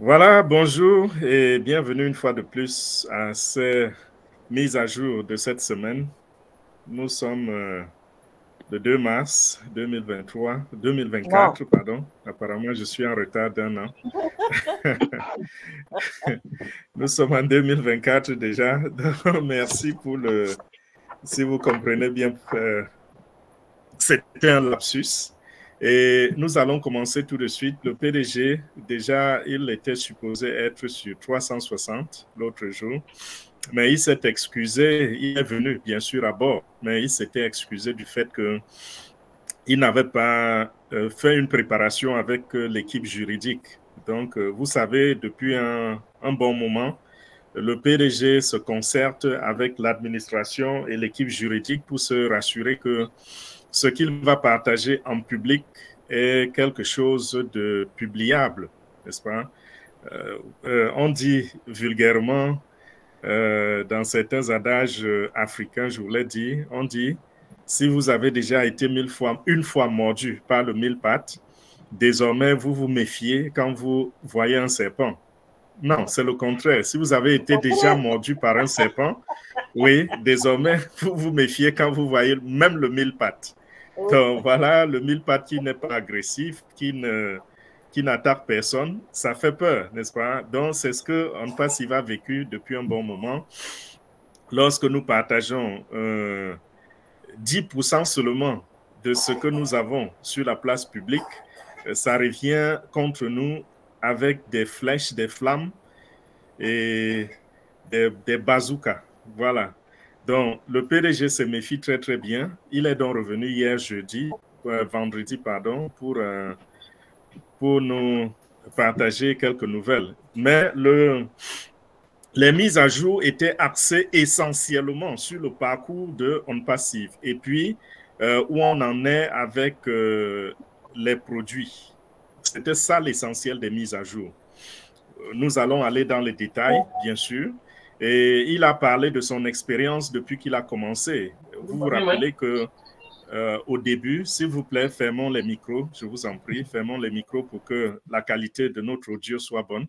Voilà, bonjour et bienvenue une fois de plus à ces mises à jour de cette semaine. Nous sommes le 2 mars 2023, Non. 2024, pardon. Apparemment, je suis en retard d'un an. Nous sommes en 2024 déjà. Donc, merci pour le... Si vous comprenez bien, c'était un lapsus. Et nous allons commencer tout de suite. Le PDG, déjà, il était supposé être sur 360 l'autre jour. Mais il s'est excusé, il est venu bien sûr à bord, mais il s'était excusé du fait qu'il n'avait pas fait une préparation avec l'équipe juridique. Donc, vous savez, depuis un bon moment, le PDG se concerte avec l'administration et l'équipe juridique pour se rassurer que ce qu'il va partager en public est quelque chose de publiable, n'est-ce pas? On dit vulgairement dans certains adages africains, je voulais dire, on dit, si vous avez déjà été une fois mordu par le mille pattes, désormais vous vous méfiez quand vous voyez un serpent. Non, c'est le contraire. Si vous avez été C'est déjà vrai. mordu par un serpent, oui, désormais vous vous méfiez quand vous voyez même le mille pattes. Oui. Donc voilà, le mille pattes qui n'est pas agressif, qui n'attaque personne, ça fait peur, n'est-ce pas? Donc c'est ce que On a vécu depuis un bon moment. Lorsque nous partageons 10% seulement de ce que nous avons sur la place publique, ça revient contre nous avec des flèches, des flammes et des bazookas. Voilà. Donc, le PDG se méfie très, très bien. Il est donc revenu hier vendredi, pardon, pour nous partager quelques nouvelles. Mais les mises à jour étaient axées essentiellement sur le parcours de On Passive et puis où on en est avec les produits. C'était ça l'essentiel des mises à jour. Nous allons aller dans les détails, bien sûr. Et il a parlé de son expérience depuis qu'il a commencé. Vous vous rappelez que au début, s'il vous plaît, fermons les micros, je vous en prie, fermons les micros pour que la qualité de notre audio soit bonne.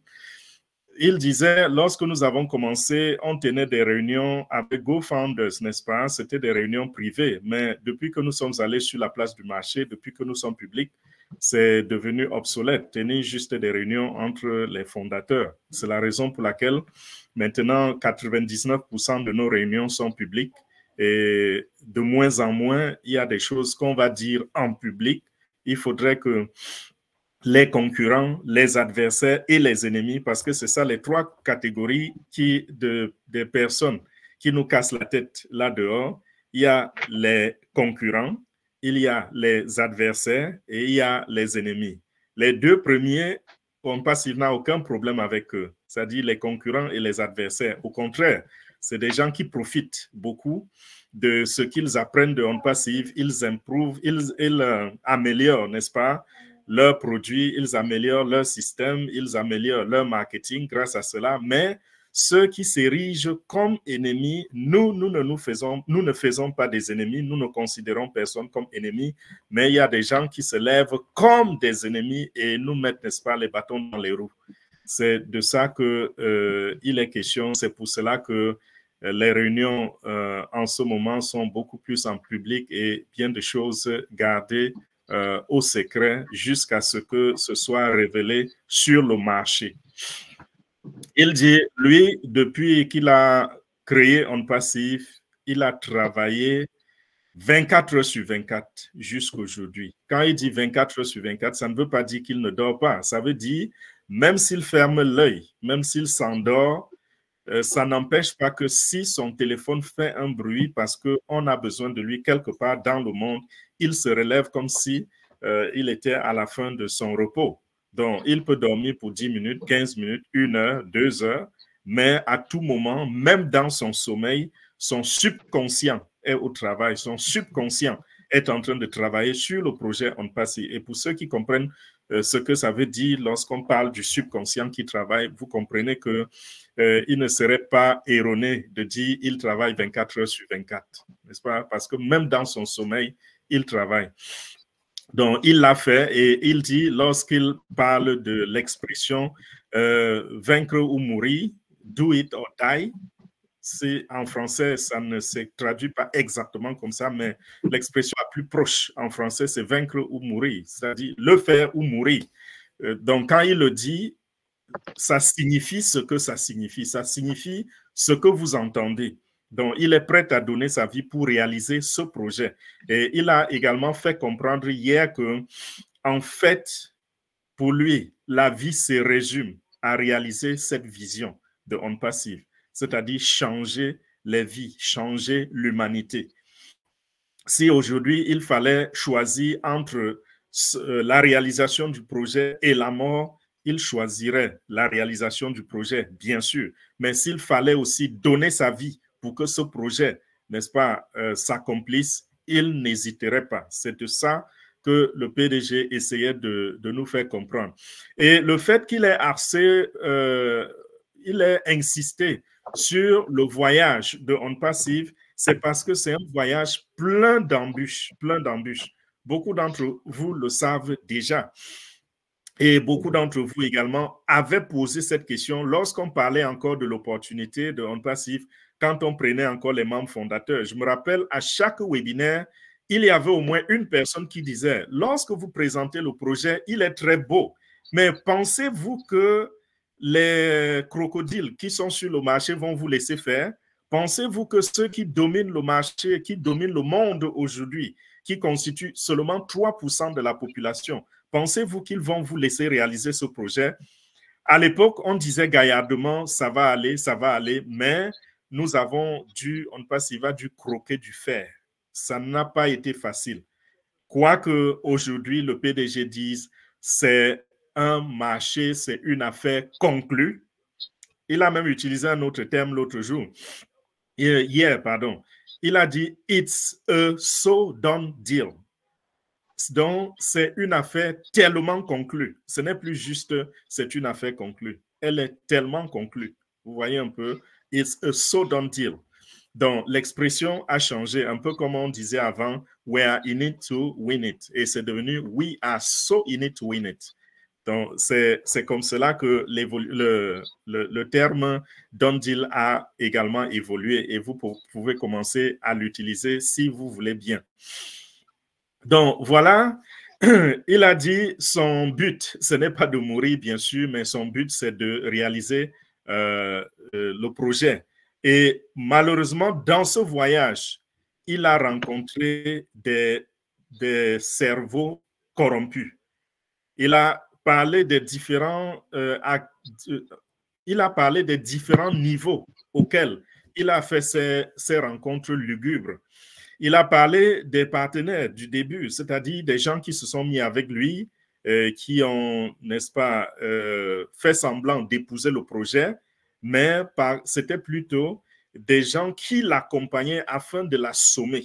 Il disait, lorsque nous avons commencé, on tenait des réunions avec GoFounders, n'est-ce pas? C'était des réunions privées, mais depuis que nous sommes allés sur la place du marché, depuis que nous sommes publics, c'est devenu obsolète, tenir juste des réunions entre les fondateurs. C'est la raison pour laquelle maintenant 99% de nos réunions sont publiques et de moins en moins, il y a des choses qu'on va dire en public. Il faudrait que les concurrents, les adversaires et les ennemis, parce que c'est ça les trois catégories des personnes qui nous cassent la tête là dehors. Il y a les concurrents, il y a les adversaires et il y a les ennemis. Les deux premiers, on passe, il n'a aucun problème avec eux, c'est-à-dire les concurrents et les adversaires. Au contraire, c'est des gens qui profitent beaucoup de ce qu'ils apprennent de On Passive, ils improuvent, ils améliorent, n'est-ce pas, leurs produits, ils améliorent leur système, ils améliorent leur marketing grâce à cela, mais ceux qui s'érigent comme ennemis, nous ne faisons pas des ennemis, nous ne considérons personne comme ennemi, mais il y a des gens qui se lèvent comme des ennemis et nous mettent, n'est-ce pas, les bâtons dans les roues. C'est de ça qu'il est question, c'est pour cela que les réunions en ce moment sont beaucoup plus en public et bien de choses gardées au secret jusqu'à ce que ce soit révélé sur le marché. Il dit, lui, depuis qu'il a créé On Passif, il a travaillé 24 heures sur 24 jusqu'à aujourd'hui. Quand il dit 24 heures sur 24, ça ne veut pas dire qu'il ne dort pas. Ça veut dire, même s'il ferme l'œil, même s'il s'endort, ça n'empêche pas que si son téléphone fait un bruit parce qu'on a besoin de lui quelque part dans le monde, il se relève comme si il était à la fin de son repos. Donc, il peut dormir pour 10 minutes, 15 minutes, 1 heure, 2 heures, mais à tout moment, même dans son sommeil, son subconscient est au travail, son subconscient est en train de travailler sur le projet On Passy. Et pour ceux qui comprennent ce que ça veut dire lorsqu'on parle du subconscient qui travaille, vous comprenez que il ne serait pas erroné de dire il travaille 24 heures sur 24, n'est-ce pas? Parce que même dans son sommeil, il travaille. Donc, il l'a fait et il dit, lorsqu'il parle de l'expression vaincre ou mourir, do it or die. En français, ça ne se traduit pas exactement comme ça, mais l'expression la plus proche en français, c'est vaincre ou mourir, c'est-à-dire le faire ou mourir. Donc, quand il le dit, ça signifie ce que ça signifie. Ça signifie ce que vous entendez. Donc, il est prêt à donner sa vie pour réaliser ce projet. Et il a également fait comprendre hier que, en fait, pour lui, la vie se résume à réaliser cette vision de On Passive, c'est-à-dire changer les vies, changer l'humanité. Si aujourd'hui, il fallait choisir entre la réalisation du projet et la mort, il choisirait la réalisation du projet, bien sûr. Mais s'il fallait aussi donner sa vie pour que ce projet, n'est-ce pas, s'accomplisse, il n'hésiterait pas. C'est de ça que le PDG essayait de nous faire comprendre. Et le fait qu'il ait il ait insisté sur le voyage de On Passive, c'est parce que c'est un voyage plein d'embûches, plein d'embûches. Beaucoup d'entre vous le savent déjà. Et beaucoup d'entre vous également avaient posé cette question lorsqu'on parlait encore de l'opportunité de On Passive, quand on prenait encore les membres fondateurs. Je me rappelle, à chaque webinaire, il y avait au moins une personne qui disait, lorsque vous présentez le projet, il est très beau, mais pensez-vous que les crocodiles qui sont sur le marché vont vous laisser faire? Pensez-vous que ceux qui dominent le marché, qui dominent le monde aujourd'hui, qui constituent seulement 3% de la population, pensez-vous qu'ils vont vous laisser réaliser ce projet? À l'époque, on disait gaillardement, ça va aller, mais nous avons dû, on ne passe, il va dû croquer du fer. Ça n'a pas été facile. Quoique aujourd'hui, le PDG dise, c'est un marché, c'est une affaire conclue. Il a même utilisé un autre terme l'autre jour. Hier, pardon. Il a dit, it's a so done deal. Donc, c'est une affaire tellement conclue. Ce n'est plus juste, c'est une affaire conclue. Elle est tellement conclue. Vous voyez un peu, it's a so done deal. Donc, l'expression a changé, un peu comme on disait avant, we are in it to win it. Et c'est devenu, we are so in it to win it. Donc, c'est comme cela que le terme done deal a également évolué et vous pouvez commencer à l'utiliser si vous voulez bien. Donc, voilà, il a dit son but, ce n'est pas de mourir, bien sûr, mais son but, c'est de réaliser le projet. Et malheureusement, dans ce voyage, il a rencontré des cerveaux corrompus. Il a parlé des différents niveaux auxquels il a fait ses rencontres lugubres. Il a parlé des partenaires du début, c'est-à-dire des gens qui se sont mis avec lui, qui ont, n'est-ce pas, fait semblant d'épouser le projet, mais c'était plutôt des gens qui l'accompagnaient afin de l'assommer.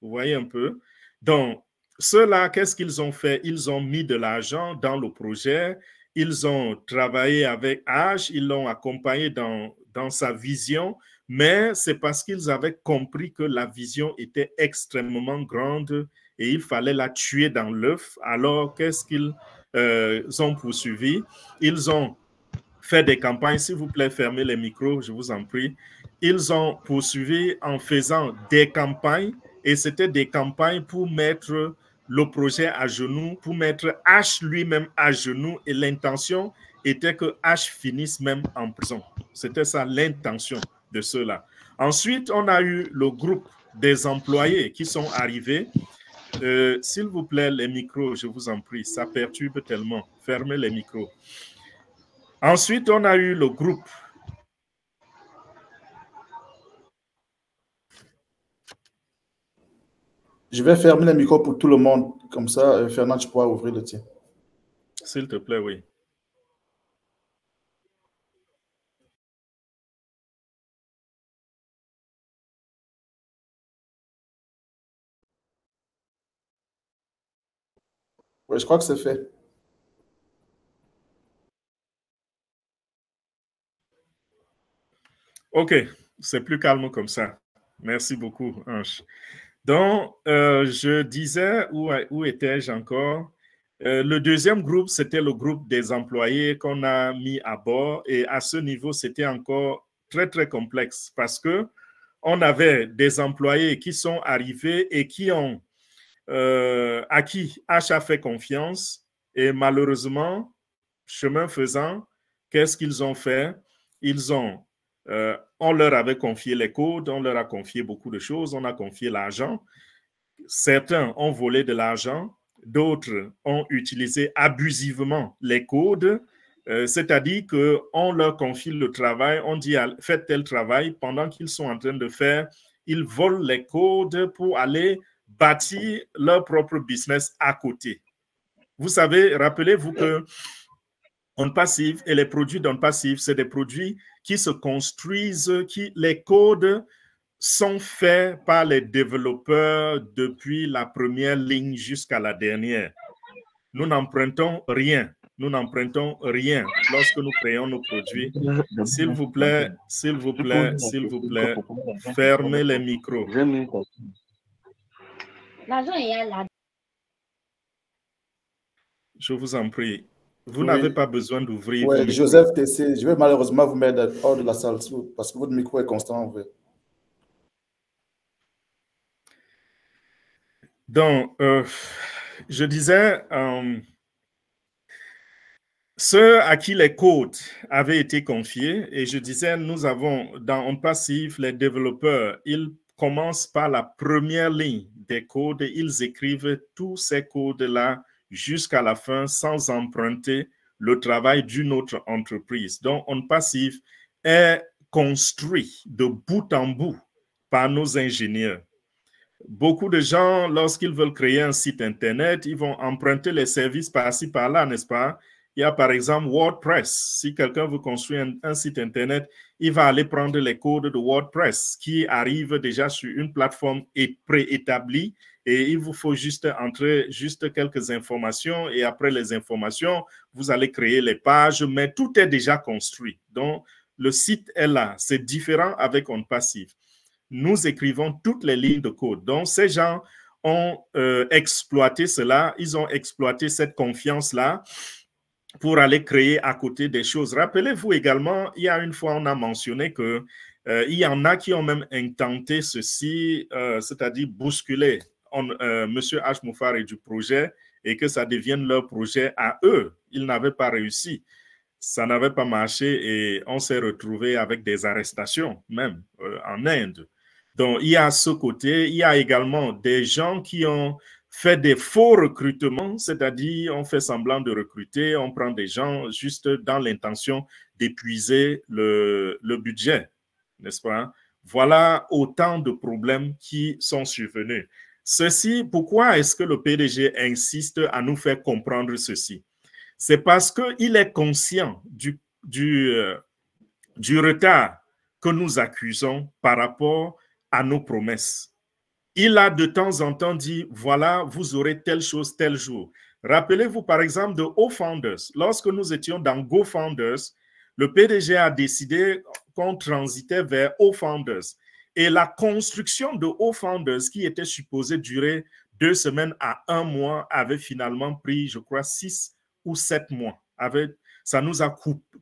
Vous voyez un peu? Donc, ceux-là, qu'est-ce qu'ils ont fait? Ils ont mis de l'argent dans le projet, ils ont travaillé avec H, ils l'ont accompagné dans sa vision, mais c'est parce qu'ils avaient compris que la vision était extrêmement grande et il fallait la tuer dans l'œuf. Alors, qu'est-ce qu'ils ont poursuivi? Ils ont fait des campagnes. S'il vous plaît, fermez les micros, je vous en prie. Ils ont poursuivi en faisant des campagnes et c'était des campagnes pour mettre le projet à genoux, pour mettre H lui-même à genoux et l'intention était que H finisse même en prison. C'était ça l'intention de ceux-là. Ensuite, on a eu le groupe des employés qui sont arrivés. S'il vous plaît, les micros, je vous en prie, ça perturbe tellement. Fermez les micros. Ensuite, on a eu le groupe. Je vais fermer les micros pour tout le monde. Comme ça, Fernand, tu pourras ouvrir le tien. S'il te plaît, oui. Oui, je crois que c'est fait. OK, c'est plus calme comme ça. Merci beaucoup, Ange. Donc, je disais, où étais-je encore? Le deuxième groupe, c'était le groupe des employés qu'on a mis à bord. Et à ce niveau, c'était encore très, très complexe parce que on avait des employés qui sont arrivés et qui ont à qui H a fait confiance. Et malheureusement, chemin faisant, qu'est-ce qu'ils ont fait? On leur avait confié les codes, on leur a confié beaucoup de choses, on a confié l'argent. Certains ont volé de l'argent, d'autres ont utilisé abusivement les codes, c'est-à-dire qu'on leur confie le travail, on dit faites tel travail, pendant qu'ils sont en train de faire, ils volent les codes pour aller bâtir leur propre business à côté. Vous savez, rappelez-vous que On Passive et les produits d'On Passive, c'est des produits qui se construisent, les codes sont faits par les développeurs depuis la première ligne jusqu'à la dernière. Nous n'empruntons rien. Nous n'empruntons rien lorsque nous créons nos produits. S'il vous plaît, fermez les micros. Je vous en prie. Vous n'avez pas besoin d'ouvrir vos micros. Joseph TC, je vais malheureusement vous mettre hors de la salle parce que votre micro est constamment ouvert. Donc, je disais, ceux à qui les codes avaient été confiés, et je disais, nous avons dans On Passive, les développeurs, ils commencent par la première ligne des codes, ils écrivent tous ces codes-là jusqu'à la fin sans emprunter le travail d'une autre entreprise. Donc, On Passive est construit de bout en bout par nos ingénieurs. Beaucoup de gens, lorsqu'ils veulent créer un site Internet, ils vont emprunter les services par-ci, par-là, n'est-ce pas? Il y a par exemple WordPress. Si quelqu'un veut construire un site Internet, il va aller prendre les codes de WordPress qui arrivent déjà sur une plateforme préétablie et il vous faut juste entrer juste quelques informations et après les informations, vous allez créer les pages, mais tout est déjà construit. Donc, le site est là. C'est différent avec On Passive. Nous écrivons toutes les lignes de code. Donc, ces gens ont exploité cela, ils ont exploité cette confiance-là pour aller créer à côté des choses. Rappelez-vous également, il y a une fois, on a mentionné que il y en a qui ont même intenté ceci, c'est-à-dire bousculer Monsieur H. Moufar et du projet et que ça devienne leur projet à eux. Ils n'avaient pas réussi. Ça n'avait pas marché et on s'est retrouvé avec des arrestations, même en Inde. Donc, il y a ce côté. Il y a également des gens qui ont fait des faux recrutements, c'est-à-dire on fait semblant de recruter, on prend des gens juste dans l'intention d'épuiser le budget, n'est-ce pas? Voilà autant de problèmes qui sont survenus. Ceci, pourquoi est-ce que le PDG insiste à nous faire comprendre ceci? C'est parce qu'il est conscient du retard que nous accusons par rapport à nos promesses. Il a de temps en temps dit, voilà, vous aurez telle chose tel jour. Rappelez-vous par exemple de O-Founders. Lorsque nous étions dans GoFounders, le PDG a décidé qu'on transitait vers O-Founders. Et la construction de O-Founders, qui était supposée durer 2 semaines à 1 mois, avait finalement pris, je crois, 6 ou 7 mois. Ça nous a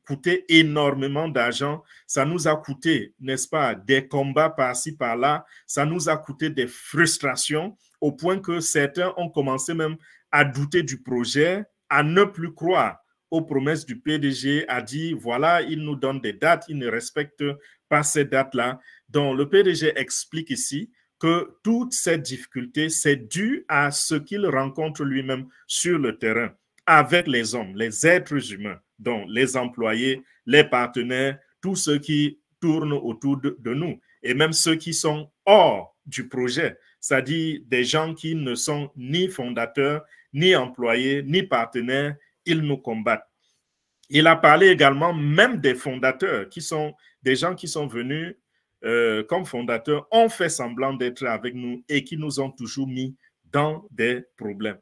coûté énormément d'argent, ça nous a coûté, n'est-ce pas, des combats par-ci, par-là, ça nous a coûté des frustrations au point que certains ont commencé même à douter du projet, à ne plus croire aux promesses du PDG, à dire, voilà, il nous donne des dates, il ne respecte pas ces dates-là. Donc, le PDG explique ici que toute cette difficulté, c'est dû à ce qu'il rencontre lui-même sur le terrain avec les hommes, les êtres humains, donc les employés, les partenaires, tous ceux qui tournent autour de nous, et même ceux qui sont hors du projet, c'est-à-dire des gens qui ne sont ni fondateurs, ni employés, ni partenaires, ils nous combattent. Il a parlé également même des fondateurs, qui sont des gens qui sont venus comme fondateurs, ont fait semblant d'être avec nous et qui nous ont toujours mis dans des problèmes.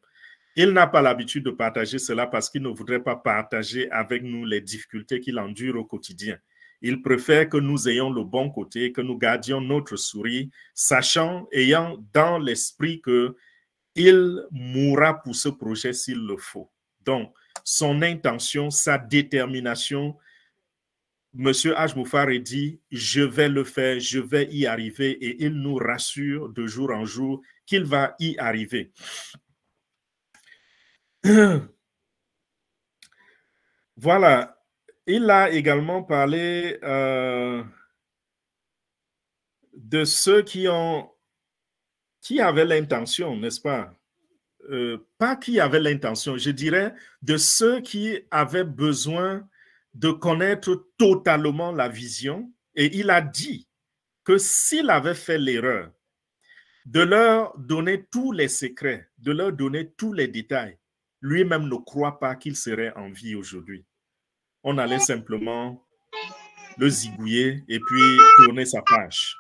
Il n'a pas l'habitude de partager cela parce qu'il ne voudrait pas partager avec nous les difficultés qu'il endure au quotidien. Il préfère que nous ayons le bon côté, que nous gardions notre sourire, sachant, ayant dans l'esprit que il mourra pour ce projet s'il le faut. Donc, son intention, sa détermination, M. Haj-Moufari dit, je vais le faire, je vais y arriver, et il nous rassure de jour en jour qu'il va y arriver. Voilà. Il a également parlé de ceux qui avaient l'intention, n'est-ce pas? Pas qui avaient l'intention, je dirais de ceux qui avaient besoin de connaître totalement la vision. Et il a dit que s'il avait fait l'erreur de leur donner tous les secrets, de leur donner tous les détails, lui-même ne croit pas qu'il serait en vie aujourd'hui. On allait simplement le zigouiller et puis tourner sa page.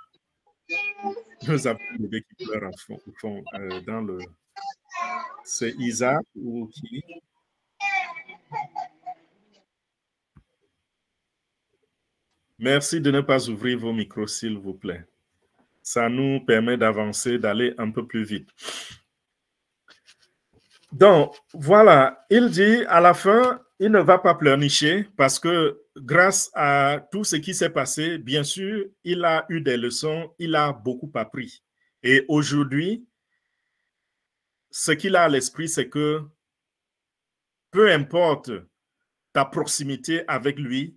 Nous avons le bébé qui pleure au fond dans le... C'est Isaac ou qui? Merci de ne pas ouvrir vos micros, s'il vous plaît. Ça nous permet d'avancer, d'aller un peu plus vite. Donc, voilà, il dit à la fin, il ne va pas pleurnicher parce que grâce à tout ce qui s'est passé, bien sûr, il a eu des leçons, il a beaucoup appris. Et aujourd'hui, ce qu'il a à l'esprit, c'est que peu importe ta proximité avec lui,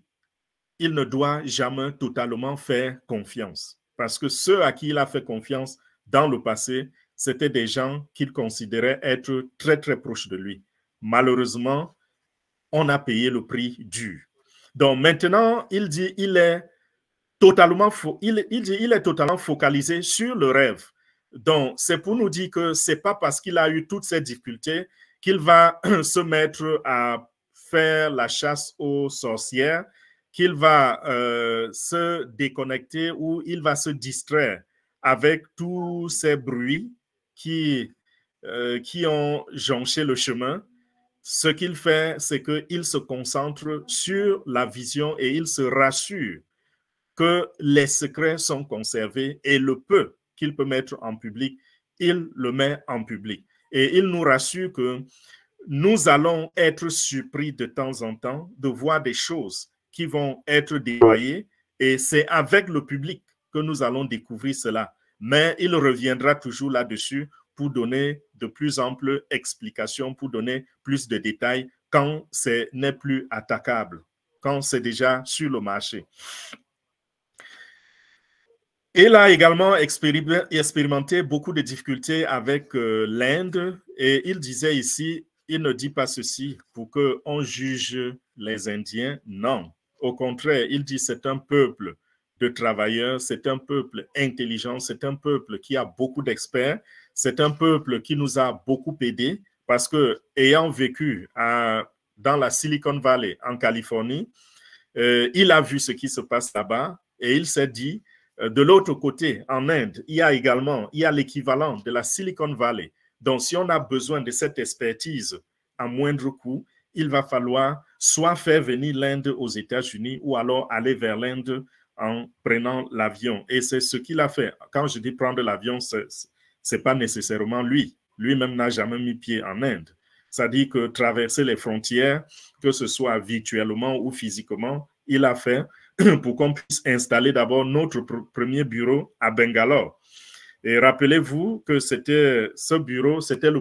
il ne doit jamais totalement faire confiance. Parce que ceux à qui il a fait confiance dans le passé, c'était des gens qu'il considérait être très, très proches de lui. Malheureusement, on a payé le prix dur. Donc maintenant, il dit il est totalement focalisé sur le rêve. Donc, c'est pour nous dire que ce n'est pas parce qu'il a eu toutes ces difficultés qu'il va se mettre à faire la chasse aux sorcières, qu'il va se déconnecter ou il va se distraire avec tous ces bruits qui ont jonché le chemin. Ce qu'il fait, c'est qu'il se concentre sur la vision et il se rassure que les secrets sont conservés et le peu qu'il peut mettre en public, il le met en public. Et il nous rassure que nous allons être surpris de temps en temps de voir des choses qui vont être déployées et c'est avec le public que nous allons découvrir cela. Mais il reviendra toujours là-dessus pour donner de plus amples explications, pour donner plus de détails quand ce n'est plus attaquable, quand c'est déjà sur le marché. Il a également expérimenté beaucoup de difficultés avec l'Inde et il disait ici, il ne dit pas ceci pour qu'on juge les Indiens, non. Au contraire, il dit c'est un peuple de travailleurs, c'est un peuple intelligent, c'est un peuple qui a beaucoup d'experts, c'est un peuple qui nous a beaucoup aidés parce que ayant vécu dans la Silicon Valley en Californie, il a vu ce qui se passe là-bas et il s'est dit, de l'autre côté, en Inde, il y a l'équivalent de la Silicon Valley. Donc, si on a besoin de cette expertise à moindre coût, il va falloir soit faire venir l'Inde aux États-Unis ou alors aller vers l'Inde en prenant l'avion. Et c'est ce qu'il a fait. Quand je dis prendre l'avion, ce n'est pas nécessairement lui. Lui-même n'a jamais mis pied en Inde. C'est-à-dire que traverser les frontières, que ce soit virtuellement ou physiquement, il a fait pour qu'on puisse installer d'abord notre premier bureau à Bangalore. Et rappelez-vous que ce bureau, c'était le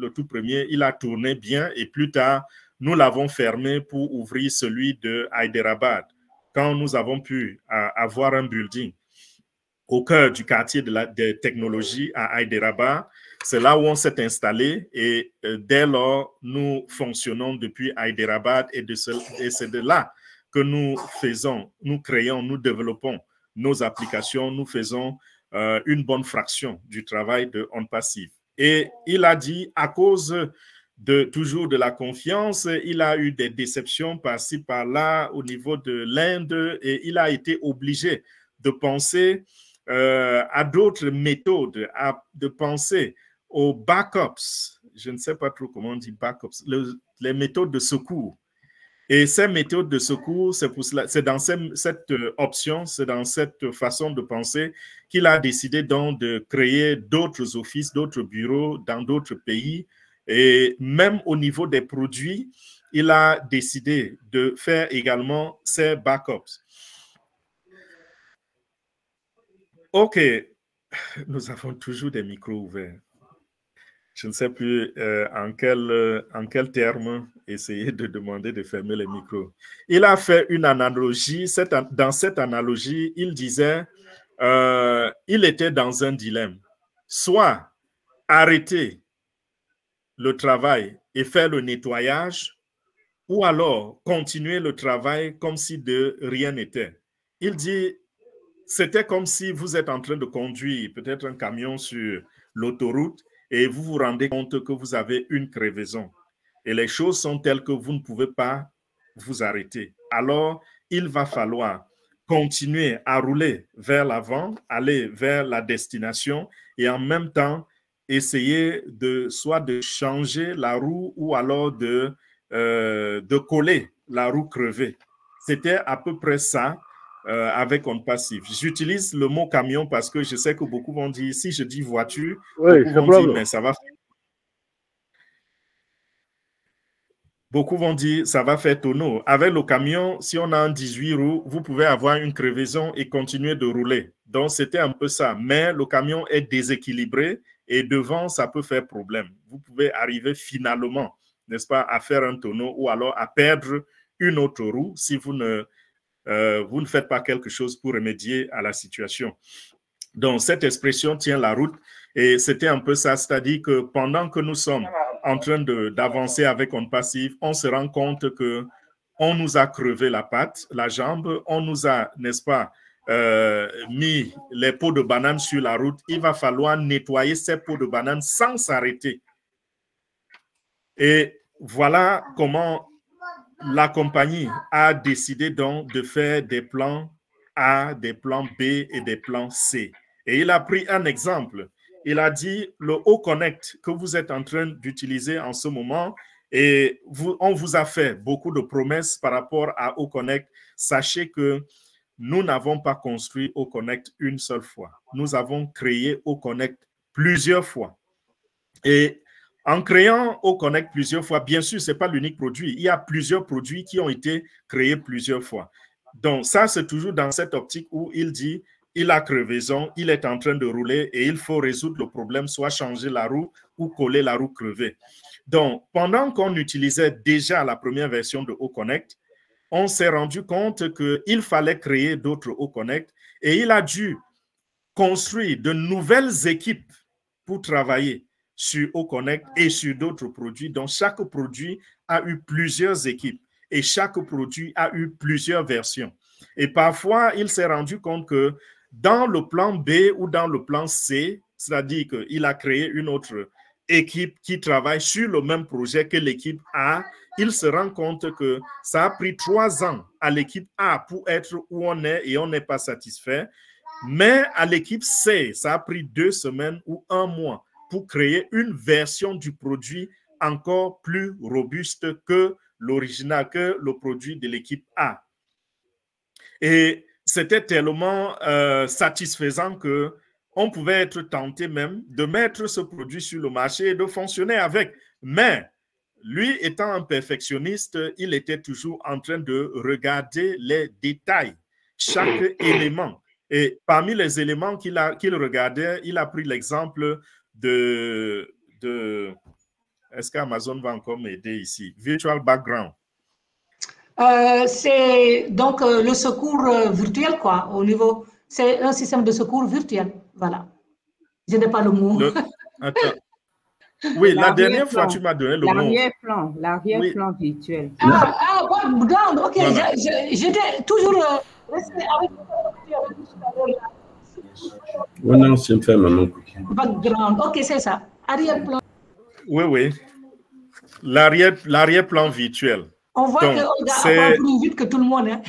tout premier. Il a tourné bien et plus tard, nous l'avons fermé pour ouvrir celui de Hyderabad. Quand nous avons pu avoir un building au cœur du quartier des technologies à Hyderabad, c'est là où on s'est installé et dès lors, nous fonctionnons depuis Hyderabad et c'est de là que nous faisons, nous créons, nous développons nos applications, nous faisons une bonne fraction du travail de OnPassive. Et il a dit, à cause toujours de la confiance, il a eu des déceptions par-ci, par-là au niveau de l'Inde et il a été obligé de penser à d'autres méthodes, de penser aux backups. Je ne sais pas trop comment on dit backups, les méthodes de secours. Et ces méthodes de secours, c'est dans cette option, c'est dans cette façon de penser qu'il a décidé donc de créer d'autres offices, d'autres bureaux dans d'autres pays. Et même au niveau des produits, il a décidé de faire également ses backups. OK, nous avons toujours des micros ouverts. Je ne sais plus en quel terme essayer de demander de fermer les micros. Il a fait une analogie. Dans cette analogie, il disait il était dans un dilemme. Soit arrêter le travail et faire le nettoyage, ou alors continuer le travail comme si de rien n'était. Il dit, c'était comme si vous êtes en train de conduire peut-être un camion sur l'autoroute et vous vous rendez compte que vous avez une crevaison. Et les choses sont telles que vous ne pouvez pas vous arrêter. Alors, il va falloir continuer à rouler vers l'avant, aller vers la destination et en même temps essayer soit de changer la roue ou alors de coller la roue crevée. C'était à peu près ça avec on passif. J'utilise le mot camion parce que je sais que beaucoup vont dire, si je dis voiture, oui, beaucoup vont dire, mais ça va faire... Beaucoup vont dire, ça va faire tonneau. Avec le camion, si on a un 18 roues, vous pouvez avoir une crevaison et continuer de rouler. Donc, c'était un peu ça. Mais le camion est déséquilibré et devant, ça peut faire problème. Vous pouvez arriver finalement, n'est-ce pas, à faire un tonneau ou alors à perdre une autre roue si vous ne faites pas quelque chose pour remédier à la situation. Donc, cette expression tient la route et c'était un peu ça, c'est-à-dire que pendant que nous sommes en train d'avancer avec on passif, on se rend compte que on nous a crevé la patte, la jambe, on nous a, n'est-ce pas, mis les peaux de banane sur la route. Il va falloir nettoyer ces peaux de banane sans s'arrêter. Et voilà comment la compagnie a décidé donc de faire des plans A, des plans B et des plans C. Et il a pris un exemple. Il a dit, le O-Connect que vous êtes en train d'utiliser en ce moment, et on vous a fait beaucoup de promesses par rapport à O-Connect. Sachez que nous n'avons pas construit O-Connect une seule fois. Nous avons créé O-Connect plusieurs fois. Et en créant O-Connect plusieurs fois, bien sûr, ce n'est pas l'unique produit. Il y a plusieurs produits qui ont été créés plusieurs fois. Donc, ça, c'est toujours dans cette optique où il dit, il a crevaison, il est en train de rouler et il faut résoudre le problème, soit changer la roue ou coller la roue crevée. Donc, pendant qu'on utilisait déjà la première version de O-Connect, on s'est rendu compte qu'il fallait créer d'autres O-Connect et il a dû construire de nouvelles équipes pour travailler sur O-Connect et sur d'autres produits. Donc, chaque produit a eu plusieurs équipes et chaque produit a eu plusieurs versions. Et parfois, il s'est rendu compte que dans le plan B ou dans le plan C, c'est-à-dire qu'il a créé une autre équipe qui travaille sur le même projet que l'équipe A, il se rend compte que ça a pris 3 ans à l'équipe A pour être où on est et on n'est pas satisfait. Mais à l'équipe C, ça a pris 2 semaines ou 1 mois pour créer une version du produit encore plus robuste que l'original, que le produit de l'équipe A. Et c'était tellement satisfaisant qu'on pouvait être tenté même de mettre ce produit sur le marché et de fonctionner avec. Mais lui, étant un perfectionniste, il était toujours en train de regarder les détails, chaque élément. Et parmi les éléments qu'il regardait, il a pris l'exemple de est-ce qu'Amazon va encore m'aider ici? Virtual background. C'est donc le secours virtuel, quoi, au niveau... C'est un système de secours virtuel, voilà. Je n'ai pas le mot. Attends. Oui, la dernière fois, tu m'as donné le mot. L'arrière-plan virtuel. Background, ok. Voilà. J'étais toujours resté avec background, ok, c'est ça. Arrière-plan. Oui. L'arrière-plan virtuel. On voit que Olga apprend plus vite que tout le monde. Hein?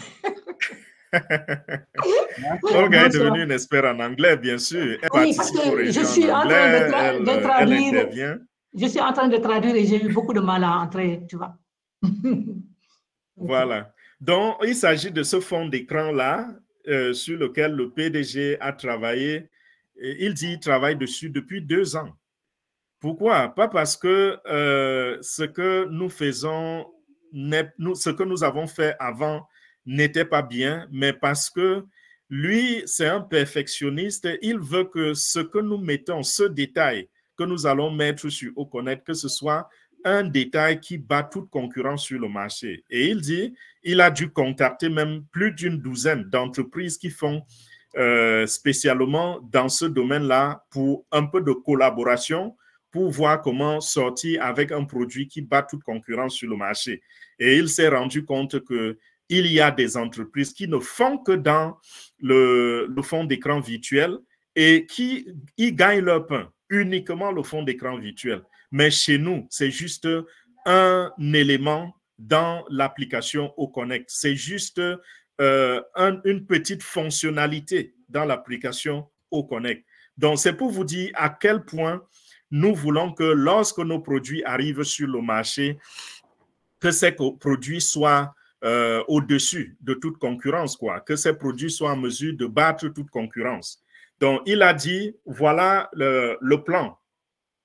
Olga est devenue une experte en anglais, bien sûr. Elle oui, parce que je suis en train de traduire. Je suis en train de traduire et j'ai eu beaucoup de mal à entrer, tu vois. Voilà. Donc, il s'agit de ce fond d'écran-là sur lequel le PDG a travaillé. Et il dit qu'il travaille dessus depuis 2 ans. Pourquoi? Pas parce que ce que nous faisons, ce que nous avons fait avant n'était pas bien, mais parce que lui, c'est un perfectionniste. Il veut que ce que nous mettons, ce détail que nous allons mettre sur Oconnect, que ce soit un détail qui bat toute concurrence sur le marché. Et il dit, il a dû contacter même plus d'une douzaine d'entreprises qui font spécialement dans ce domaine-là pour un peu de collaboration, pour voir comment sortir avec un produit qui bat toute concurrence sur le marché. Et il s'est rendu compte qu'il y a des entreprises qui ne font que dans le fond d'écran virtuel et qui y gagnent leur pain, uniquement le fond d'écran virtuel. Mais chez nous, c'est juste un élément dans l'application Oconnect. C'est juste une petite fonctionnalité dans l'application Oconnect. Donc, c'est pour vous dire à quel point nous voulons que lorsque nos produits arrivent sur le marché, que ces produits soient au-dessus de toute concurrence, quoi, que ces produits soient en mesure de battre toute concurrence. Donc, il a dit, voilà le plan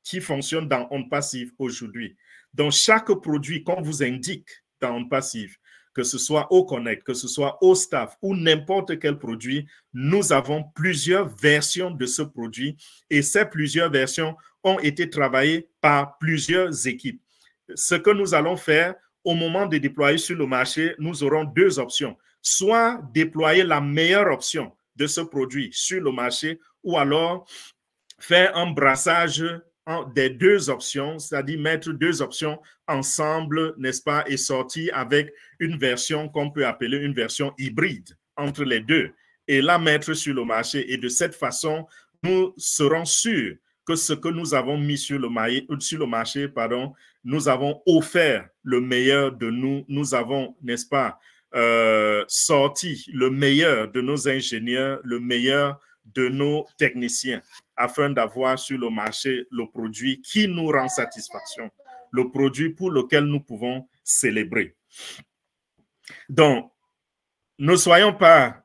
qui fonctionne dans Ondes Passives aujourd'hui. Donc, chaque produit qu'on vous indique dans Ondes Passives, que ce soit Oconnect, que ce soit Ostaff ou n'importe quel produit, nous avons plusieurs versions de ce produit et ces plusieurs versions ont été travaillées par plusieurs équipes. Ce que nous allons faire au moment de déployer sur le marché, nous aurons 2 options. Soit déployer la meilleure option de ce produit sur le marché ou alors faire un brassage des 2 options, c'est-à-dire mettre 2 options ensemble, n'est-ce pas, et sortir avec une version qu'on peut appeler une version hybride entre les 2 et la mettre sur le marché. Et de cette façon, nous serons sûrs que ce que nous avons mis sur le marché, nous avons offert le meilleur de nous. Nous avons, n'est-ce pas, sorti le meilleur de nos ingénieurs, le meilleur de nos techniciens, afin d'avoir sur le marché le produit qui nous rend satisfaction, le produit pour lequel nous pouvons célébrer. Donc, ne soyons pas,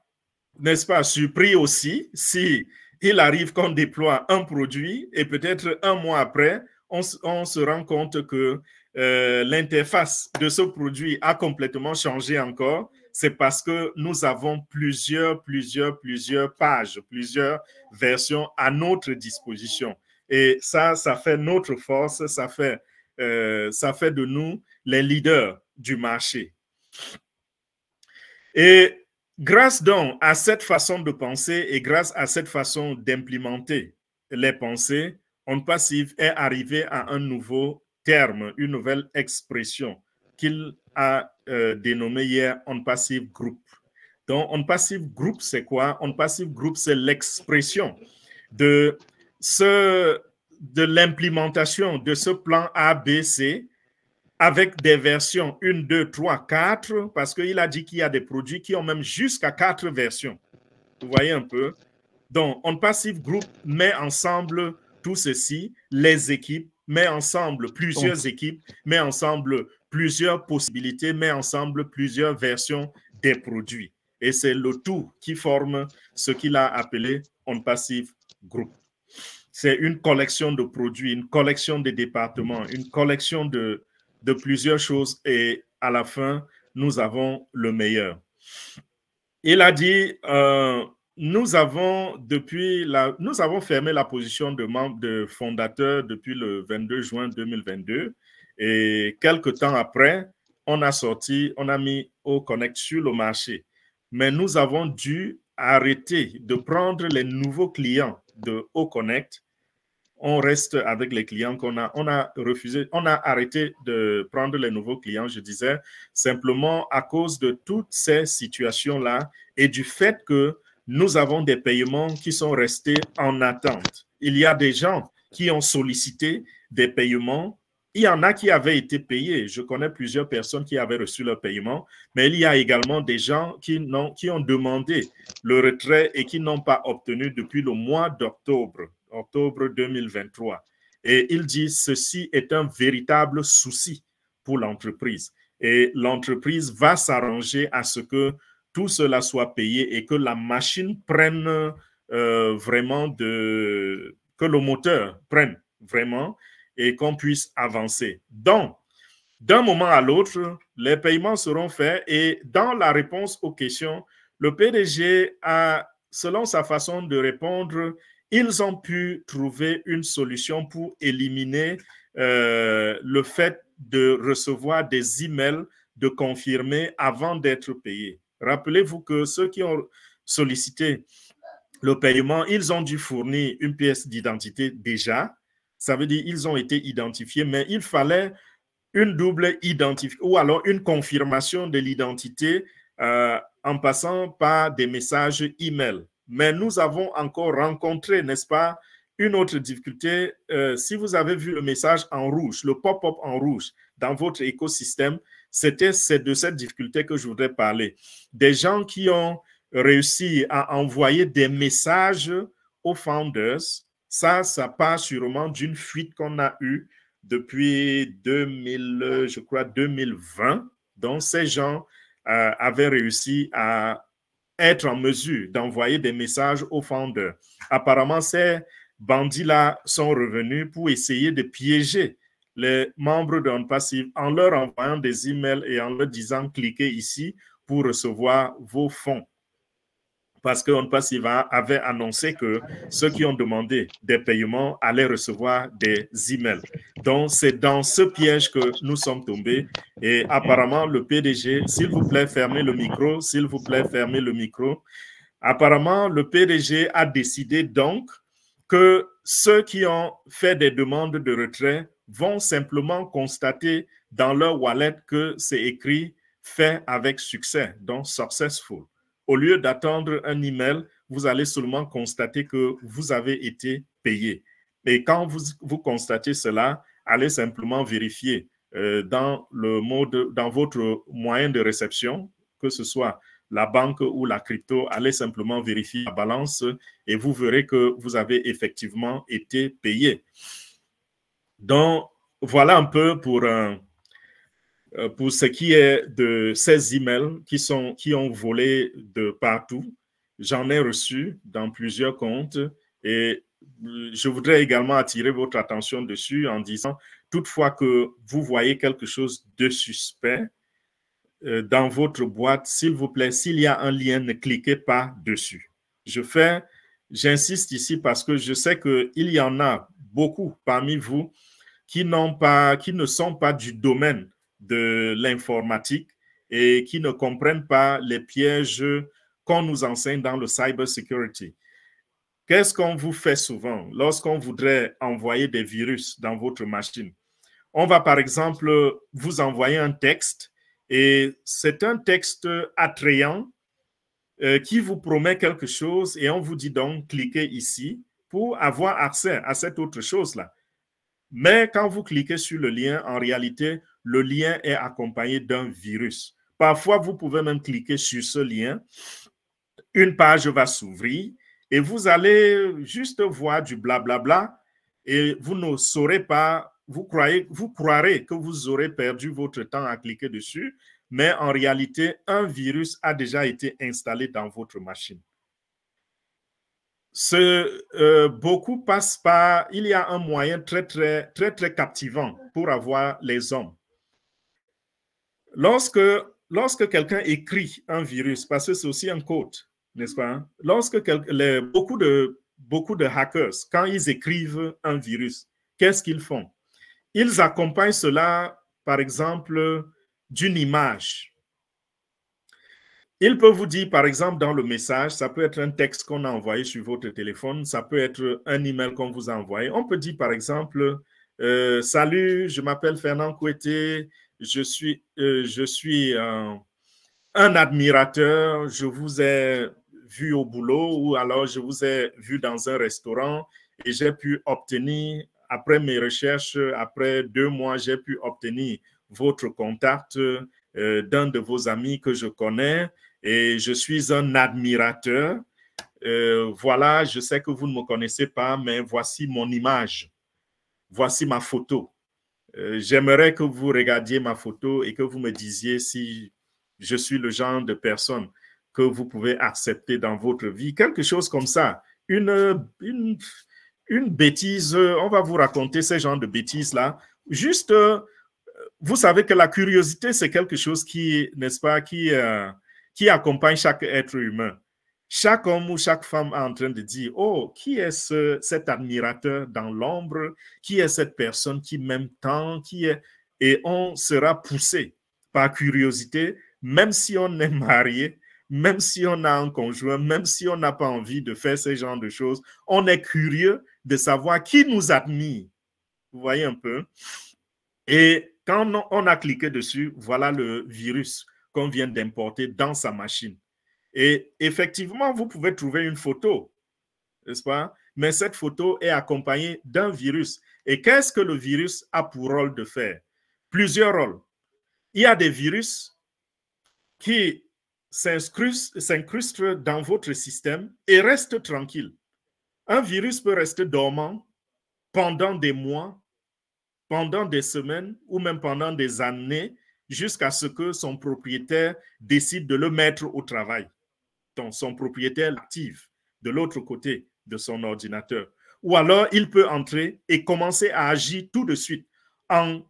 n'est-ce pas, surpris aussi si il arrive qu'on déploie un produit et peut-être un mois après, on se rend compte que l'interface de ce produit a complètement changé encore. C'est parce que nous avons plusieurs pages, plusieurs versions à notre disposition. Et ça fait notre force, ça fait de nous les leaders du marché. Et grâce donc à cette façon de penser et grâce à cette façon d'implémenter les pensées, Ondes Passives est arrivé à un nouveau terme, une nouvelle expression qu'il a dénommé hier Ondes Passives Group. Donc, Ondes Passives Group, c'est quoi? Ondes Passives Group, c'est l'expression de l'implémentation de ce plan ABC avec des versions 1, 2, 3, 4, parce qu'il a dit qu'il y a des produits qui ont même jusqu'à 4 versions. Vous voyez un peu? Donc, Ondes Passives Group met ensemble tout ceci, les équipes, met ensemble plusieurs équipes, met ensemble plusieurs possibilités, met ensemble plusieurs versions des produits. Et c'est le tout qui forme ce qu'il a appelé Ondes Passives Group. C'est une collection de produits, une collection de départements, une collection de plusieurs choses et à la fin, nous avons le meilleur. Il a dit, nous avons fermé la position de membre de fondateur depuis le 22 juin 2022 et quelques temps après, on a mis Oconnect sur le marché. Mais nous avons dû arrêter de prendre les nouveaux clients de Oconnect. On reste avec les clients qu'on a. On a arrêté de prendre les nouveaux clients, je disais, simplement à cause de toutes ces situations-là et du fait que nous avons des paiements qui sont restés en attente. Il y a des gens qui ont sollicité des paiements. Il y en a qui avaient été payés. Je connais plusieurs personnes qui avaient reçu leur paiement, mais il y a également des gens qui ont demandé le retrait et qui n'ont pas obtenu depuis le mois d'octobre 2023. Et il dit, ceci est un véritable souci pour l'entreprise. Et l'entreprise va s'arranger à ce que tout cela soit payé et que la machine prenne vraiment que le moteur prenne vraiment et qu'on puisse avancer. Donc, d'un moment à l'autre, les paiements seront faits et dans la réponse aux questions, le PDG a, selon sa façon de répondre, ils ont pu trouver une solution pour éliminer le fait de recevoir des emails de confirmer avant d'être payés. Rappelez-vous que ceux qui ont sollicité le paiement, ils ont dû fournir une pièce d'identité déjà. Ça veut dire qu'ils ont été identifiés, mais il fallait une double identification ou alors une confirmation de l'identité en passant par des messages email. Mais nous avons encore rencontré, n'est-ce pas, une autre difficulté. Si vous avez vu le message en rouge, le pop-up en rouge dans votre écosystème, c'était de cette difficulté que je voudrais parler. Des gens qui ont réussi à envoyer des messages aux founders, ça part sûrement d'une fuite qu'on a eue depuis 2020. Donc, ces gens avaient réussi à être en mesure d'envoyer des messages aux founders. Apparemment, ces bandits-là sont revenus pour essayer de piéger les membres d'OnPassive en leur envoyant des emails et en leur disant « cliquez ici pour recevoir vos fonds ». Parce que OnPassive avait annoncé que ceux qui ont demandé des paiements allaient recevoir des emails. Donc, c'est dans ce piège que nous sommes tombés. Et apparemment, le PDG, s'il vous plaît, fermez le micro, s'il vous plaît, fermez le micro. Apparemment, le PDG a décidé donc que ceux qui ont fait des demandes de retrait vont simplement constater dans leur wallet que c'est écrit « fait avec succès », donc « successful ». Au lieu d'attendre un email, vous allez seulement constater que vous avez été payé. Et quand vous constatez cela, allez simplement vérifier dans votre moyen de réception, que ce soit la banque ou la crypto, allez simplement vérifier la balance et vous verrez que vous avez effectivement été payé. Donc, voilà un peu pour ce qui est de ces emails qui ont volé de partout. J'en ai reçu dans plusieurs comptes et je voudrais également attirer votre attention dessus en disant, toutefois que vous voyez quelque chose de suspect dans votre boîte, s'il vous plaît, s'il y a un lien, ne cliquez pas dessus. J'insiste ici parce que je sais qu'il y en a beaucoup parmi vous qui ne sont pas du domaine de l'informatique et qui ne comprennent pas les pièges qu'on nous enseigne dans le cybersecurity. Qu'est-ce qu'on vous fait souvent lorsqu'on voudrait envoyer des virus dans votre machine? On va par exemple vous envoyer un texte et c'est un texte attrayant qui vous promet quelque chose et on vous dit donc cliquez ici pour avoir accès à cette autre chose-là. Mais quand vous cliquez sur le lien, en réalité, le lien est accompagné d'un virus. Parfois, vous pouvez même cliquer sur ce lien. Une page va s'ouvrir et vous allez juste voir du blablabla et vous ne saurez pas, vous croirez que vous aurez perdu votre temps à cliquer dessus, mais en réalité, un virus a déjà été installé dans votre machine. Beaucoup passent par, il y a un moyen très captivant pour avoir les hommes. Lorsque quelqu'un écrit un virus, parce que c'est aussi un code, n'est-ce pas? Lorsque beaucoup de hackers, quand ils écrivent un virus, qu'est-ce qu'ils font? Ils accompagnent cela, par exemple, d'une image. Il peut vous dire, par exemple, dans le message, ça peut être un texte qu'on a envoyé sur votre téléphone, ça peut être un email qu'on vous a envoyé. On peut dire, par exemple, salut, je m'appelle Fernand Kouété, je suis un admirateur, je vous ai vu au boulot ou alors je vous ai vu dans un restaurant et j'ai pu obtenir, après mes recherches, après 2 mois, j'ai pu obtenir votre contact d'un de vos amis que je connais. Et je suis un admirateur. Voilà, je sais que vous ne me connaissez pas, mais voici mon image. Voici ma photo. j'aimerais que vous regardiez ma photo et que vous me disiez si je suis le genre de personne que vous pouvez accepter dans votre vie. Quelque chose comme ça. Une bêtise, on va vous raconter ce genre de bêtises-là. Juste, vous savez que la curiosité, c'est quelque chose qui, n'est-ce pas, qui accompagne chaque être humain. Chaque homme ou chaque femme est en train de dire, oh, qui est cet admirateur dans l'ombre? Qui est cette personne qui m'aime tant? Et on sera poussé par curiosité, même si on est marié, même si on a un conjoint, même si on n'a pas envie de faire ce genre de choses, on est curieux de savoir qui nous admire. Vous voyez un peu? Et quand on a cliqué dessus, voilà le virus qu'on vient d'importer dans sa machine. Et effectivement, vous pouvez trouver une photo, n'est-ce pas? Mais cette photo est accompagnée d'un virus. Et qu'est-ce que le virus a pour rôle de faire? Plusieurs rôles. Il y a des virus qui s'incrustent dans votre système et restent tranquilles. Un virus peut rester dormant pendant des mois, pendant des semaines ou même pendant des années jusqu'à ce que son propriétaire décide de le mettre au travail. Donc, son propriétaire l'active de l'autre côté de son ordinateur. Ou alors, il peut entrer et commencer à agir tout de suite en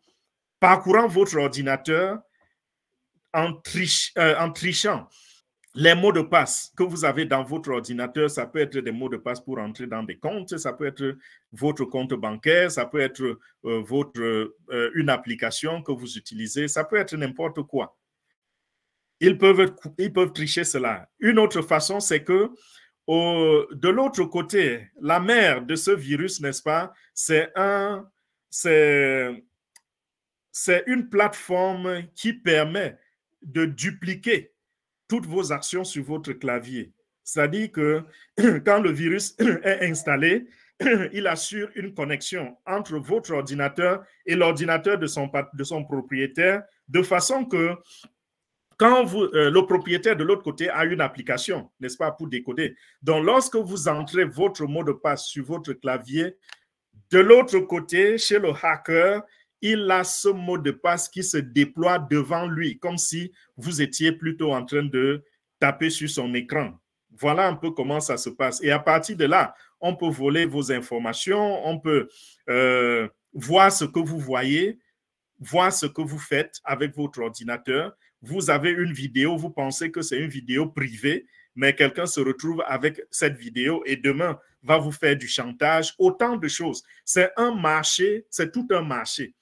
parcourant votre ordinateur, en trichant les mots de passe que vous avez dans votre ordinateur. Ça peut être des mots de passe pour entrer dans des comptes, ça peut être votre compte bancaire, ça peut être une application que vous utilisez, ça peut être n'importe quoi. Ils peuvent tricher cela. Une autre façon, c'est que de l'autre côté, la mère de ce virus, n'est-ce pas, c'est une plateforme qui permet de dupliquer toutes vos actions sur votre clavier. C'est-à-dire que quand le virus est installé, il assure une connexion entre votre ordinateur et l'ordinateur de son propriétaire, de façon que quand le propriétaire de l'autre côté a une application, n'est-ce pas, pour décoder. Donc, lorsque vous entrez votre mot de passe sur votre clavier, de l'autre côté, chez le hacker, il a ce mot de passe qui se déploie devant lui, comme si vous étiez plutôt en train de taper sur son écran. Voilà un peu comment ça se passe. Et à partir de là, on peut voler vos informations, on peut voir ce que vous voyez, voir ce que vous faites avec votre ordinateur. Vous avez une vidéo, vous pensez que c'est une vidéo privée, mais quelqu'un se retrouve avec cette vidéo et demain va vous faire du chantage, autant de choses. C'est un marché, c'est tout un marché,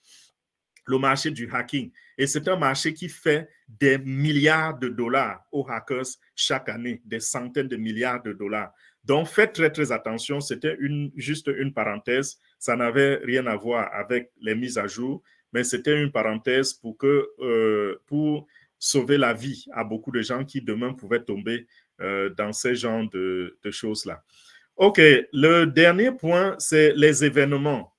le marché du hacking. Et c'est un marché qui fait des milliards de dollars aux hackers chaque année, des centaines de milliards de dollars. Donc, faites très, très attention. C'était juste une parenthèse. Ça n'avait rien à voir avec les mises à jour, mais c'était une parenthèse pour sauver la vie à beaucoup de gens qui demain pouvaient tomber dans ce genre de choses-là. OK, le dernier point, c'est les événements.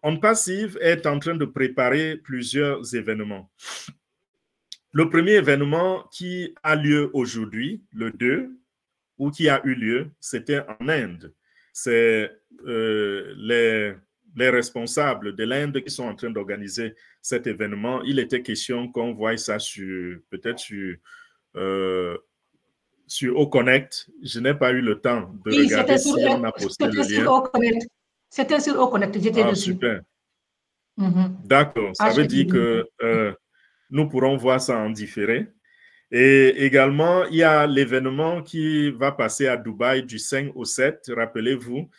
On Passive est en train de préparer plusieurs événements. Le premier événement qui a lieu aujourd'hui, le 2, ou qui a eu lieu, c'était en Inde. C'est les responsables de l'Inde qui sont en train d'organiser cet événement. Il était question qu'on voie ça peut-être sur Oconnect. Je n'ai pas eu le temps de regarder si on a posté le lien. C'était sur Oconnect, j'étais dessus. Super. D'accord, ça veut dire que nous pourrons voir ça en différé. Et également, il y a l'événement qui va passer à Dubaï du 5 au 7. Rappelez-vous,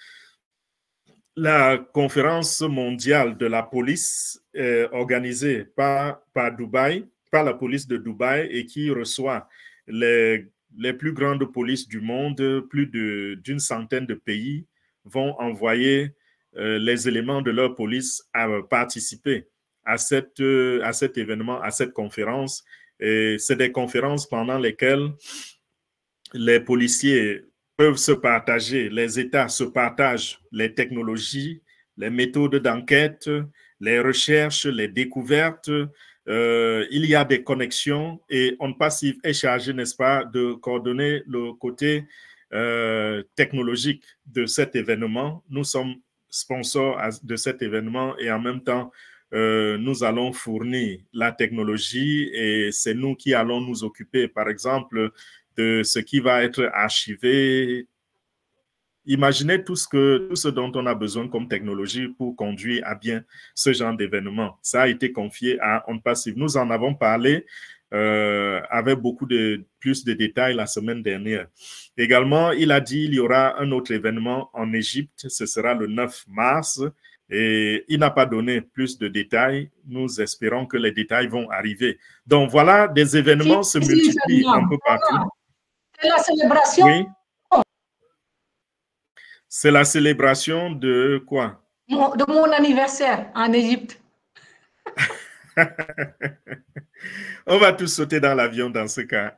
la conférence mondiale de la police organisée par Dubaï, par la police de Dubaï et qui reçoit les plus grandes polices du monde, plus d'une centaine de pays vont envoyer les éléments de leur police à participer à cet événement, à cette conférence. Et c'est des conférences pendant lesquelles les policiers peuvent se partager, les États se partagent les technologies, les méthodes d'enquête, les recherches, les découvertes. Il y a des connexions et On Passive est chargé, n'est-ce pas, de coordonner le côté technologique de cet événement. Nous sommes sponsors de cet événement et en même temps, nous allons fournir la technologie et c'est nous qui allons nous occuper, par exemple, de ce qui va être archivé. Imaginez tout ce dont on a besoin comme technologie pour conduire à bien ce genre d'événement. Ça a été confié à OnPassive. Nous en avons parlé avec plus de détails la semaine dernière. Également, il a dit qu'il y aura un autre événement en Égypte. Ce sera le 9 mars. Et il n'a pas donné plus de détails. Nous espérons que les détails vont arriver. Donc, voilà, des événements se multiplient un peu partout. C'est la célébration. Oui. C'est la célébration de quoi? De mon anniversaire en Égypte. On va tous sauter dans l'avion dans ce cas.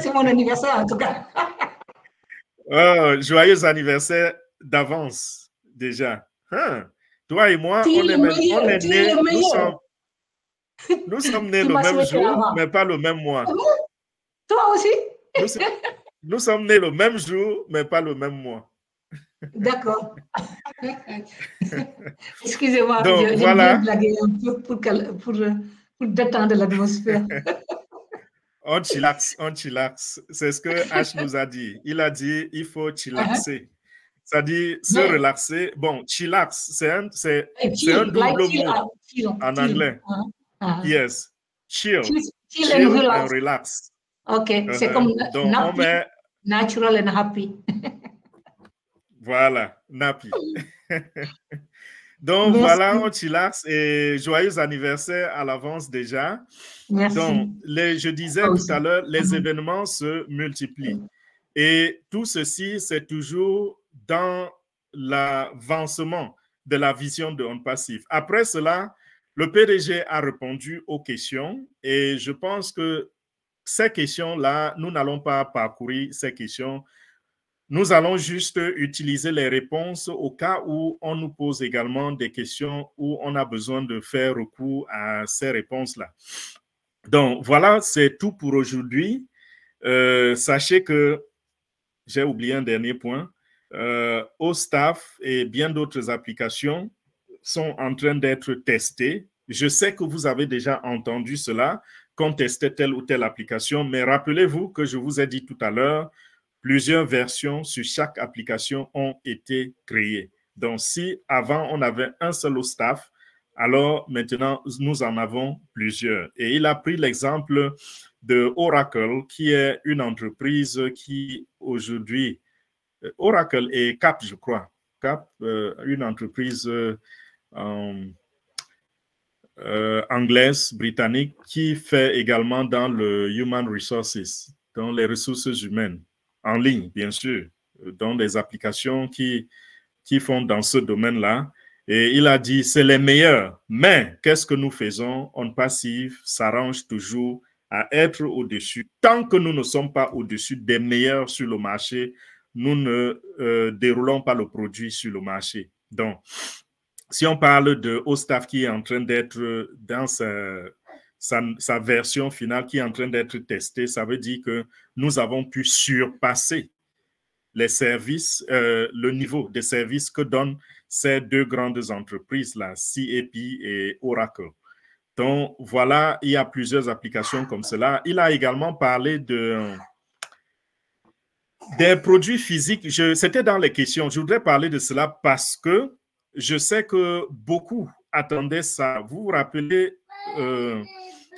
C'est mon anniversaire en tout cas. Oh, joyeux anniversaire d'avance déjà. Hein? Toi et moi, on est nés, nous sommes nés le même jour, mais pas le même mois. Toi aussi? Nous sommes nés le même jour, mais pas le même mois. D'accord. Excusez-moi, je voilà. Bien blaguer un peu pour détendre l'atmosphère. On chillaxe. C'est ce que H nous a dit. Il a dit il faut chillaxer. Ça dit se relaxer. Bon, chillax, c'est un double mot en anglais. Yes. Chill and relax. OK, c'est comme natural and happy. Voilà, nappy. Donc, voilà, on chillaxe et joyeux anniversaire à l'avance déjà. Merci. Donc, je disais tout à l'heure, les événements se multiplient. Et tout ceci, c'est toujours dans l'avancement de la vision de OnPassive. Après cela, le PDG a répondu aux questions et je pense que ces questions-là, nous n'allons pas parcourir ces questions. Nous allons juste utiliser les réponses au cas où on nous pose également des questions où on a besoin de faire recours à ces réponses-là. Donc, voilà, c'est tout pour aujourd'hui. Sachez que j'ai oublié un dernier point. OSTAF et bien d'autres applications sont en train d'être testées. Je sais que vous avez déjà entendu cela, qu'on testait telle ou telle application, mais rappelez-vous que je vous ai dit tout à l'heure, plusieurs versions sur chaque application ont été créées. Donc, si avant, on avait un seul OSTAF, alors maintenant, nous en avons plusieurs. Et il a pris l'exemple de Oracle, qui est une entreprise qui, aujourd'hui, Oracle et Cap, je crois. Cap, une entreprise anglaise, britannique, qui fait également dans le Human Resources, dans les ressources humaines, en ligne, bien sûr, dans des applications qui font dans ce domaine-là. Et il a dit, c'est les meilleurs. Mais qu'est-ce que nous faisons? OnPassive s'arrange toujours à être au-dessus. Tant que nous ne sommes pas au-dessus des meilleurs sur le marché, nous ne déroulons pas le produit sur le marché. Donc, si on parle de OSTAF qui est en train d'être dans sa version finale, qui est en train d'être testée, ça veut dire que nous avons pu surpasser les services, le niveau des services que donnent ces deux grandes entreprises-là, CAP et Oracle. Donc, voilà, il y a plusieurs applications comme cela. Il a également parlé des produits physiques. C'était dans les questions. Je voudrais parler de cela parce que je sais que beaucoup attendaient ça. Vous vous rappelez,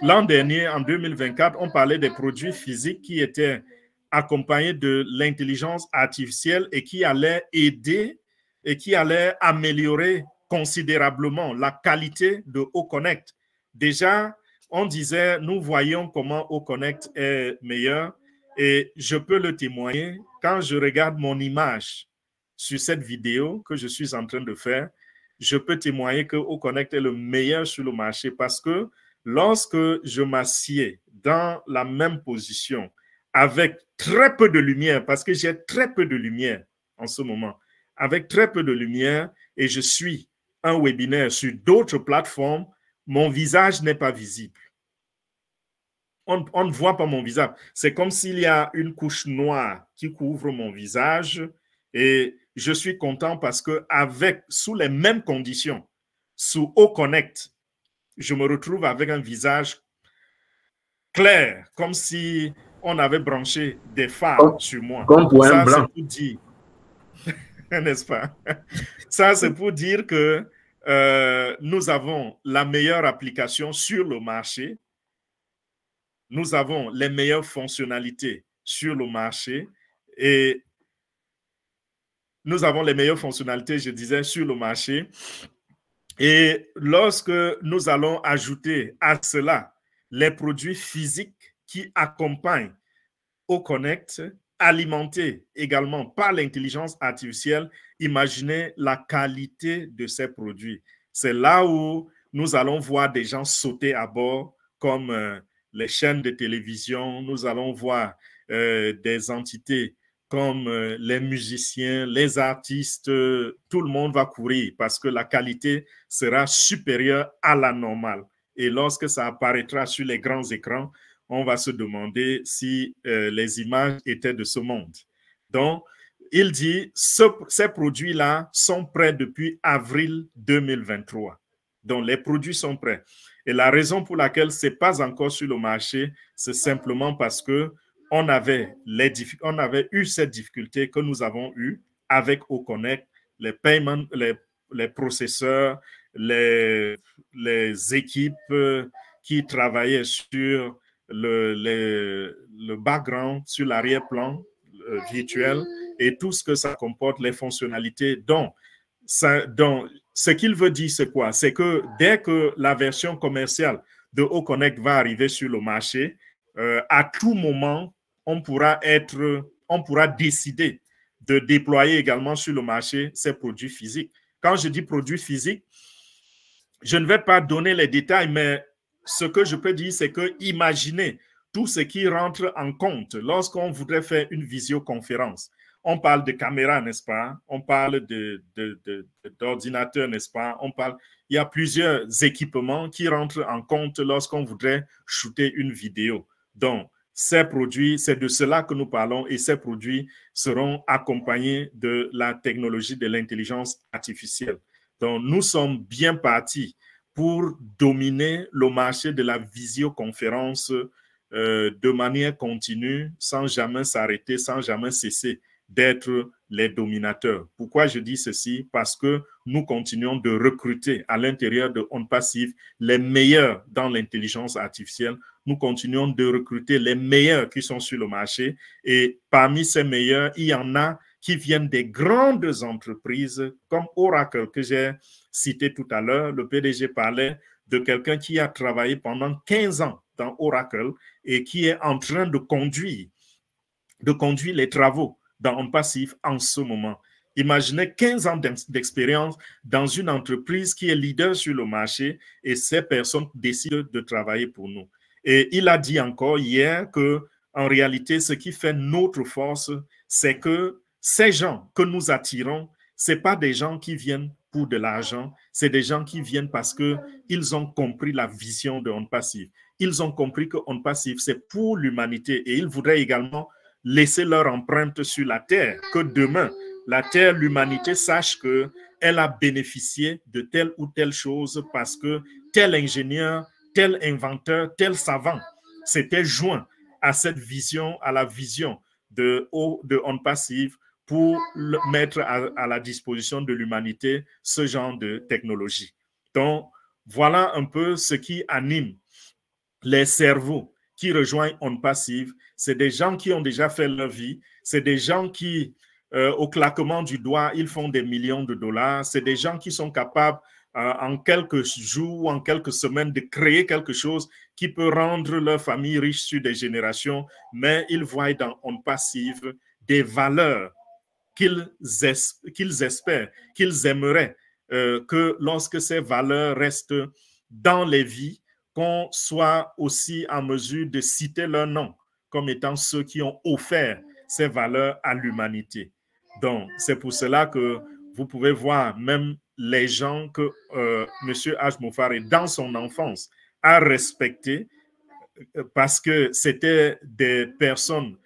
l'an dernier, en 2024, on parlait des produits physiques qui étaient accompagnés de l'intelligence artificielle et qui allaient aider et qui allaient améliorer considérablement la qualité de OConnect. Déjà, on disait, nous voyons comment OConnect est meilleur et je peux le témoigner. Quand je regarde mon image sur cette vidéo que je suis en train de faire, je peux témoigner que OConnect est le meilleur sur le marché parce que lorsque je m'assieds dans la même position avec très peu de lumière, parce que j'ai très peu de lumière en ce moment, avec très peu de lumière et je suis un webinaire sur d'autres plateformes, mon visage n'est pas visible. On ne voit pas mon visage. C'est comme s'il y a une couche noire qui couvre mon visage et je suis content parce que sous les mêmes conditions, sous OConnect, je me retrouve avec un visage clair, comme si on avait branché des phares sur moi. Comme pour un Ça, c'est blanc. pour dire, n'est-ce pas? Ça, c'est pour dire que nous avons la meilleure application sur le marché. Nous avons les meilleures fonctionnalités sur le marché et nous avons les meilleures fonctionnalités, je disais, sur le marché. Et lorsque nous allons ajouter à cela les produits physiques qui accompagnent Oconnect, alimentés également par l'intelligence artificielle, imaginez la qualité de ces produits. C'est là où nous allons voir des gens sauter à bord, comme les chaînes de télévision. Nous allons voir des entités comme les musiciens, les artistes, tout le monde va courir parce que la qualité sera supérieure à la normale. Et lorsque ça apparaîtra sur les grands écrans, on va se demander si les images étaient de ce monde. Donc, il dit, ces produits-là sont prêts depuis avril 2023. Donc, les produits sont prêts. Et la raison pour laquelle ce n'est pas encore sur le marché, c'est simplement parce que on avait eu cette difficulté que nous avons eue avec Oconnect, les paiements, les processeurs, les équipes qui travaillaient sur le background, sur l'arrière-plan virtuel et tout ce que ça comporte, les fonctionnalités. Donc ce qu'il veut dire, c'est quoi? C'est que dès que la version commerciale de Oconnect va arriver sur le marché, à tout moment, on pourra décider de déployer également sur le marché ces produits physiques. Quand je dis produits physiques, je ne vais pas donner les détails, mais ce que je peux dire, c'est que imaginez tout ce qui rentre en compte lorsqu'on voudrait faire une visioconférence. On parle de caméra, n'est-ce pas? On parle d'ordinateur, n'est-ce pas? Il y a plusieurs équipements qui rentrent en compte lorsqu'on voudrait shooter une vidéo. Donc, ces produits, c'est de cela que nous parlons et ces produits seront accompagnés de la technologie de l'intelligence artificielle. Donc, nous sommes bien partis pour dominer le marché de la visioconférence de manière continue, sans jamais s'arrêter, sans jamais cesser d'être les dominateurs. Pourquoi je dis ceci? Parce que nous continuons de recruter à l'intérieur de OnPassive les meilleurs dans l'intelligence artificielle. Nous continuons de recruter les meilleurs qui sont sur le marché et parmi ces meilleurs, il y en a qui viennent des grandes entreprises comme Oracle que j'ai cité tout à l'heure. Le PDG parlait de quelqu'un qui a travaillé pendant 15 ans dans Oracle et qui est en train de conduire les travaux dans OnPassive en ce moment. Imaginez 15 ans d'expérience dans une entreprise qui est leader sur le marché et ces personnes décident de travailler pour nous. Et il a dit encore hier que, en réalité, ce qui fait notre force, c'est que ces gens que nous attirons, ce n'est pas des gens qui viennent pour de l'argent, c'est des gens qui viennent parce qu'ils ont compris la vision de OnPassive. Ils ont compris que OnPassive, c'est pour l'humanité et ils voudraient également laisser leur empreinte sur la Terre, que demain, la Terre, l'humanité sache qu'elle a bénéficié de telle ou telle chose parce que tel ingénieur, tel inventeur, tel savant s'était joint à cette vision, à la vision de OnPassive pour mettre à la disposition de l'humanité ce genre de technologie. Donc, voilà un peu ce qui anime les cerveaux qui rejoignent OnPassive. C'est des gens qui ont déjà fait leur vie. C'est des gens qui, au claquement du doigt, ils font des millions de dollars. C'est des gens qui sont capables, en quelques jours ou en quelques semaines, de créer quelque chose qui peut rendre leur famille riche sur des générations. Mais ils voient dans OnPassive des valeurs qu'ils espèrent, qu'ils aimeraient que lorsque ces valeurs restent dans les vies, qu'on soit aussi en mesure de citer leur nom comme étant ceux qui ont offert ces valeurs à l'humanité. Donc, c'est pour cela que vous pouvez voir même les gens que M. H. Mofari, dans son enfance, a respecté parce que c'était des personnes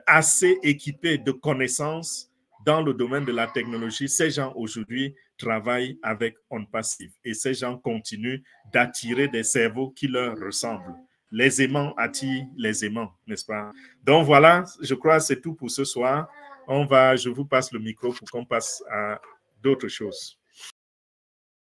assez équipées de connaissances, dans le domaine de la technologie, ces gens aujourd'hui travaillent avec On Passive et ces gens continuent d'attirer des cerveaux qui leur ressemblent. Les aimants attirent les aimants, n'est-ce pas? Donc voilà, je crois que c'est tout pour ce soir. Je vous passe le micro pour qu'on passe à d'autres choses.